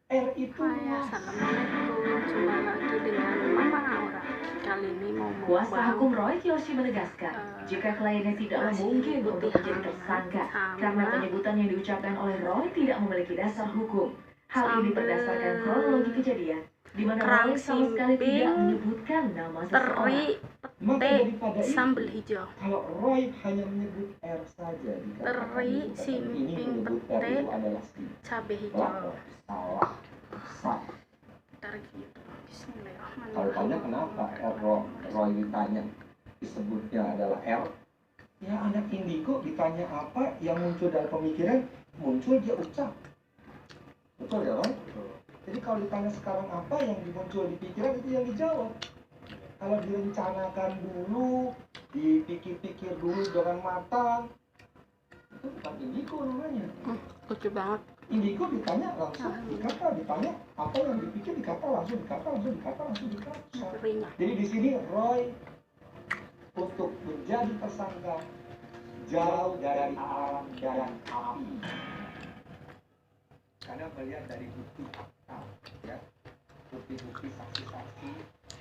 R itu Hai, assalamualaikum. Jumpa lagi dengan Mama Aura. Kali ini mau Kuasa hukum mukbang Roy Kiyoshi menegaskan, jika kliennya tidak nasi memungkin untuk putih menjadi hangat tersangka karena sama penyebutan yang diucapkan oleh Roy tidak memiliki dasar hukum. Hal ini berdasarkan kronologi sambal kejadian, di mana kerang Roy sama sekali tidak simping, menyebutkan nama seseorang. teri, maka pete, daripada itu, sambal hijau. kalau Roy hanya menyebut R saja Teri, ini simping, menyebut R pete, itu adalah si cabai hijau. pelapor, salah, sah. Ntar gitu. Kalau tanya kenapa Roy ditanya disebutnya adalah R, ya anak indigo ditanya apa yang muncul dalam pemikiran, muncul dia ucap. Betul ya Roy? Jadi kalau ditanya sekarang apa yang muncul di pikiran, itu yang dijawab. Kalau direncanakan dulu, dipikir-pikir dulu dengan matang, itu bukan indigo namanya. Lucu banget. Indigo ditanya langsung dikata, ditanya apa yang dipikir dikata langsung, langsung dikata. Terinya. Jadi di sini Roy untuk menjadi tersangka jauh dari alam dan api, karena melihat dari bukti fakta, ya, bukti-bukti saksi-saksi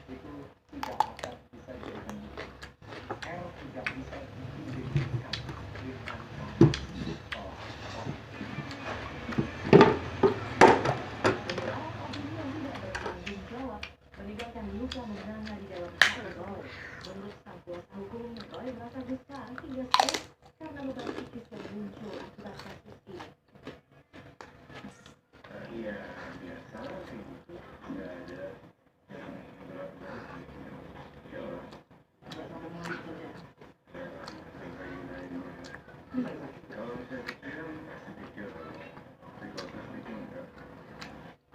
itu tidak akan bisa diidentifikasi. R tidak bisa diidentifikasi dengan meninggalkan luka menganga di dalam hati Roy. Menurut sang kuasa hukum, Roy merasa besar hingga stres karena beban psikis yang muncul akibat kasus ini. Iya, biasa sih. Nggak ada yang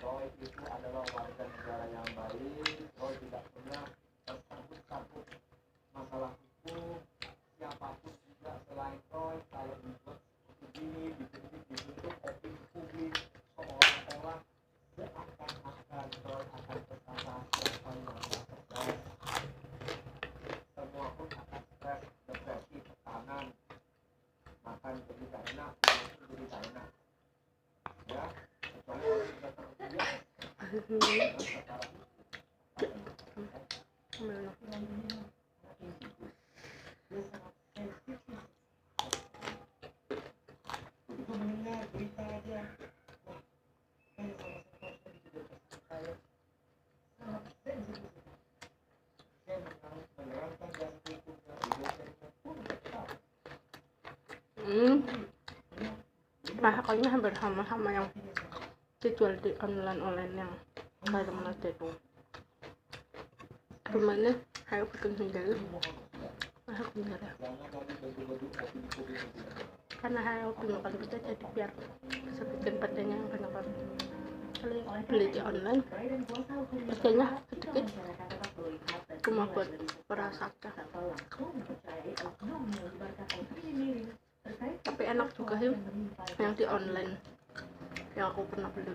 Roy itu adalah warga negara yang baik. Roy tidak pernah tersangkut-sangkut masalah hukum. Siapapun juga selain Roy, kalau dibuat seperti ini, ditutup opini publik, seolah-olah seakan-akan Roy akan tersangka siapa yang tidak stres. Semua pun akan stres, depresi, tekanan, makan jadi tak enak, jadi tak enak. Ya, kecuali orang sudah terbiasa. Begitu mendengar berita aja, wah, kayak sama-sama juga saya sangat sensitif. Saya menerangkan dan hukumnya dosennya pun tetap. Nah, kayaknya hampir sama yang dijual di online yang kayak mana itu. Gimana? Ayo bikin sendiri. Ayo sendiri. Karena ayo gunakan kita jadi biar bisa bikin petenya yang banyak banget. Kalau beli di online, harganya sedikit. Cuma buat perasakan. Tapi enak juga sih yang di online yang aku pernah beli.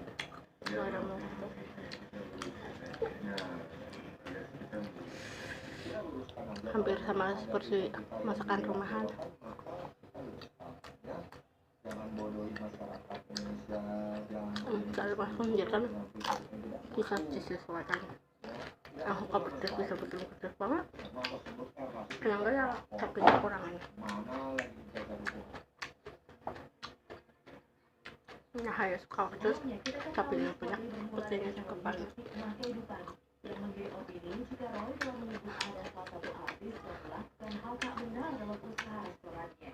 Hampir sama seperti masakan rumahan. Kalau langsung ya kan bisa disesuaikan. Yang suka pedas bisa bikin pedas banget. Yang enggak ya cabenya kurangin. Nah, saya suka pedas, cabenya banyak, pedasnya cakep banget. Yang memberi opini jika Roy telah menyebut ada salah satu artis yang melakukan hal tak benar dalam usaha restorannya.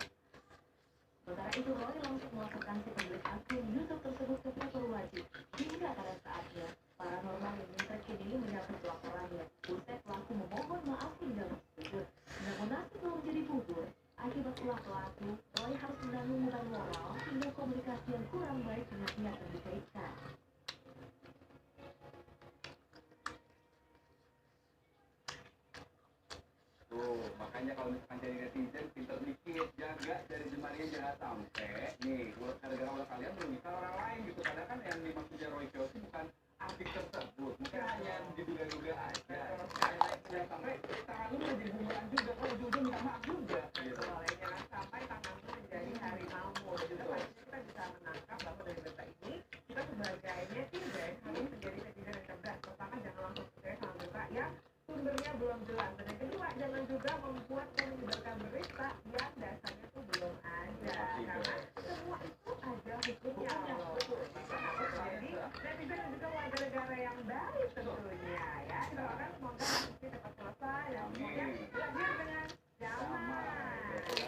Sementara itu Roy langsung melakukan si pemilik akun YouTube tersebut ke pelapor wajib. Hingga pada saatnya, Paranormal Indonesia kini menyambut pelaporannya. Usai pelaku memohon maaf hingga tersebut. Namun nasi belum jadi bubur. Akibat ulah pelaku, Roy harus menanggung beban moral hingga komunikasi yang kurang baik dengan pihak yang dikaitkan. Makanya kalau misalkan jadi netizen pinter dikit, jaga dari jemarinya jangan sampai nih gara-gara orang kalian menyiksa orang lain gitu. Padahal kan yang dimaksudnya Roy Kiyoshi bukan artis tersebut, mungkin hanya diduga-duga aja. Jangan sampai tangan lu menjadi bumerang juga, kalau ujung-ujung minta maaf juga gitu. Jangan sampai tangan lu menjadi harimau. Juga pasti kita bisa menangkap bahwa dari berita ini kita sebagai netizen belum jelas. Dan yang kedua, jangan juga membuat dan menyebarkan berita yang dasarnya tuh belum ada. Karena semua itu ada hukumnya loh. Jadi netizen dan juga warga negara yang baik tentunya ya. Doakan semoga kasusnya cepat selesai dan semuanya berakhir dengan damai.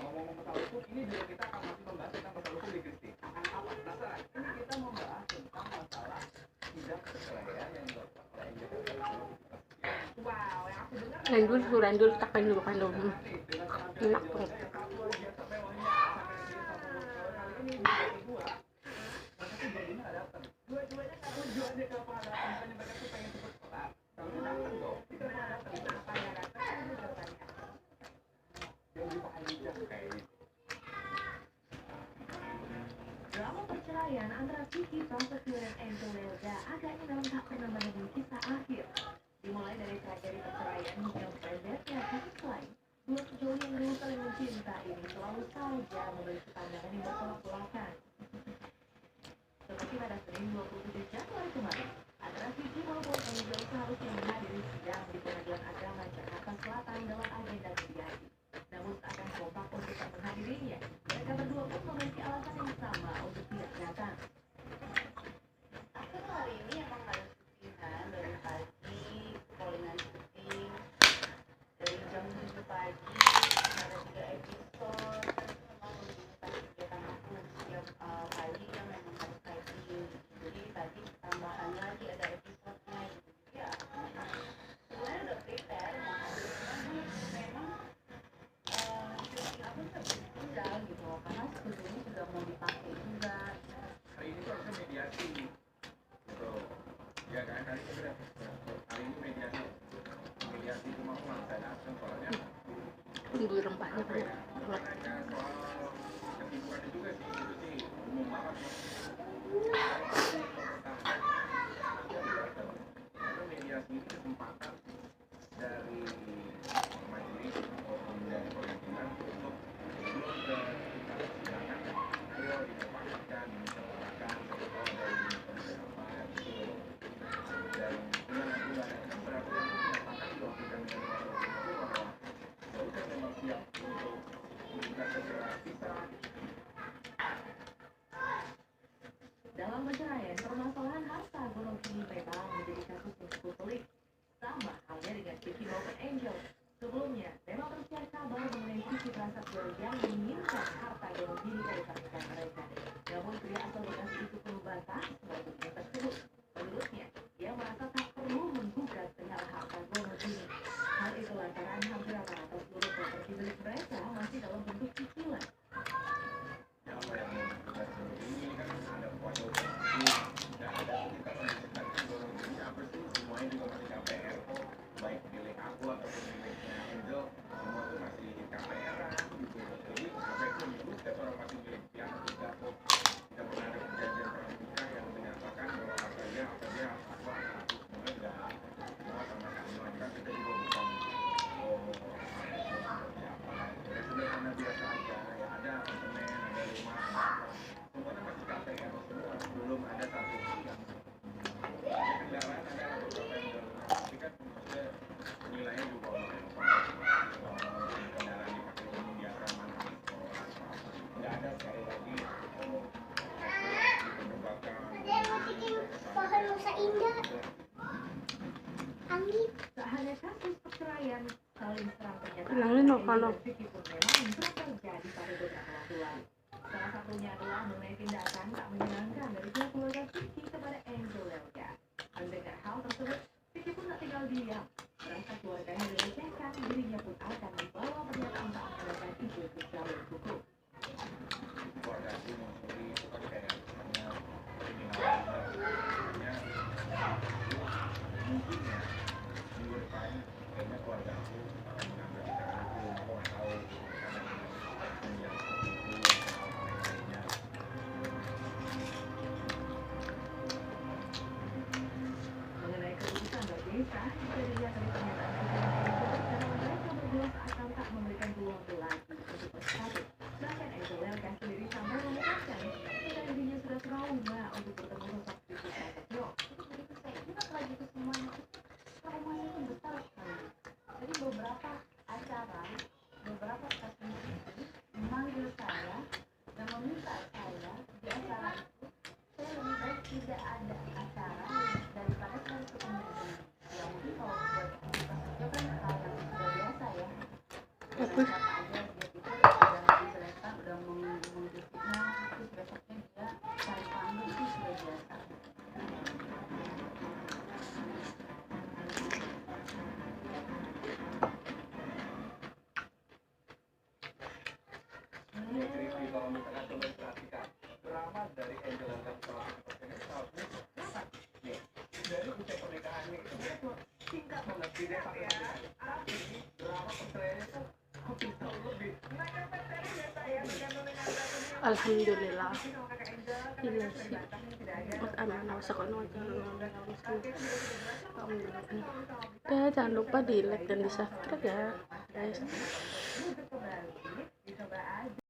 Ngomong masalah hukum, ini juga kita akan masih membahas tentang masalah hukum di Kristi. Apa? Penasaran? Ini kita membahas tentang masalah sidang perceraian yang dilakukan oleh NJPR. Wow, yang aku dengar Randul takkan dulu kan dong. Enak banget. Drama perceraian antara Vicky Prasetyo dan Angel Lelga agaknya memang tak pernah menemui kisah akhir. Dimulai dari tragedi perceraian hingga pendeknya kasus lain, dua sejoli yang dulu saling mencinta ini selalu saja memiliki pandangan yang bertolak-belakan. Seperti pada Senin 27 Januari kemarin, antara Vicky maupun Angel seharusnya menghadiri sidang di Pengadilan Agama Jakarta Selatan dalam agenda mediasi. Namun seakan kompak untuk tak menghadirinya, mereka berdua pun memiliki alasan yang sama untuk tidak datang. Aku hari ini emang ada syutingan dari pagi, callingan syuting dari jam 7 pagi, ada 3 episode. Memang rutinitas kegiatan aku setiap pagi yang memang harus typing. Jadi tadi tambahan lagi ada episode-nya gitu. Ya, sebenarnya udah prepare mau hadir, cuman memang syuting aku nggak bisa ditunda gitu loh, karena sebetulnya sudah mau dipakai juga. Hari ini tuh harusnya mediasi. Gitu. Ya kan, hari ini mediasi cuma aku nggak bisa datang soalnya Bumbu rempahnya apa ya? banyak. Ada soal kesibukannya juga sih, itu sih umum banget ya. Karena mediasi ini kesempatan dari majelis maupun dari pengadilan untuk sebelum ke tingkat persidangan, ayo diperpanjangkan, dimusyawarahkan, kalau dari beberapa gitu. Dan dengan aturan yang berarti menyatakan bahwa kita menjadi bahwa ya udah memang siap untuk meningkat segera bisa. Dalam perceraian, permasalahan harta gonogini memang menjadi kasus yang cukup pelik. Sama halnya dengan Vicky maupun Angel. Sebelumnya, memang tersiar kabar mengenai Vicky Prasetyo yang menginginkan harta gonogini dari pernikahan mereka. Namun pria asal Bekasi itu pun membantah sebagainya tersebut. Menurutnya, ia merasa tak perlu menggugat perihal harta gonogini. Hal itu lantaran hampir rata-rata seluruh properti milik mereka masih dalam bentuk cicilan. Ya apa yang kita sebut ini kan ada kuasa operasi dan ada kita mendiskusikan dorong ini apa sih semuanya juga masih KPR, baik milik aku ataupun miliknya Angel, semua tuh masih KPR gitu. Jadi apa itu menyebut setiap orang masih milik pihak ketiga atau tidak pernah ada perjanjian pranikah yang menyatakan bahwa harta dia aku semuanya enggak, semua sama-sama kan kita juga bukan seperti apa ya sederhana biasa aja ya, ada apartemen, ada rumah, ada apa, semuanya masih KPR semua, belum ada satu yang ada kendaraan, ada beberapa yang udah lunas, tapi kan maksudnya nilainya juga kendaraan dipakai umum biasa, mana sekolah apa, nggak ada sekali lagi diperdebatkan Pohon Nusa Indah. Angin. Tak hanya kasus perceraian, saling serang pernyataan Bilangin dong kalau Vicky pun memang kerap terjadi pada beberapa waktu lalu. Salah satunya adalah mengenai tindakan tak menyenangkan dari pihak keluarga Vicky kepada Angel Lelga. Mendengar hal tersebut, Vicky pun tak tinggal diam. Merasa keluarganya dilecehkan, dirinya pun akan membawa pernyataan tak menyenangkan itu ke jalur hukum. keluarga aku mencuri itu kan kayak hanya kriminal hanya mungkin ya minggu depan kayaknya keluarga aku mengambil tindakan hukum, aku nggak tahu karena yang seperti itu atau lain-lainnya. Mengenai keputusan berpisah, jadinya dari pernyataan Vicky karena mereka berdua seakan tak memberikan peluang lagi untuk bersatu. Bahkan Angel Lelga sendiri sampai mengatakan jika dirinya sudah trauma untuk bertemu sosok Vicky Prasetyo. Itu begitu saya ingat lagi ke semuanya, traumanya itu besar sekali. Jadi tidak ada acara daripada cari ketemu teman. Ya mungkin kalau buat kita kerja kan hal yang sudah biasa ya. Bagus. Siapa aja dia pikir udah menjelaskan, udah mengfitnah, terus besoknya dia cari panggung itu sudah biasa. Ini creepy kalau misalkan coba perhatikan drama dari Angel dan Gabriel ini salju banget nih dari usia pernikahannya itu dia tuh singkat banget di desa pernikahan tapi drama perceraiannya tuh hampir tahun lebih. Alhamdulillah. Iya sih. Buat anak-anak sekolah Alhamdulillah. Jangan lupa di like dan di subscribe ya guys.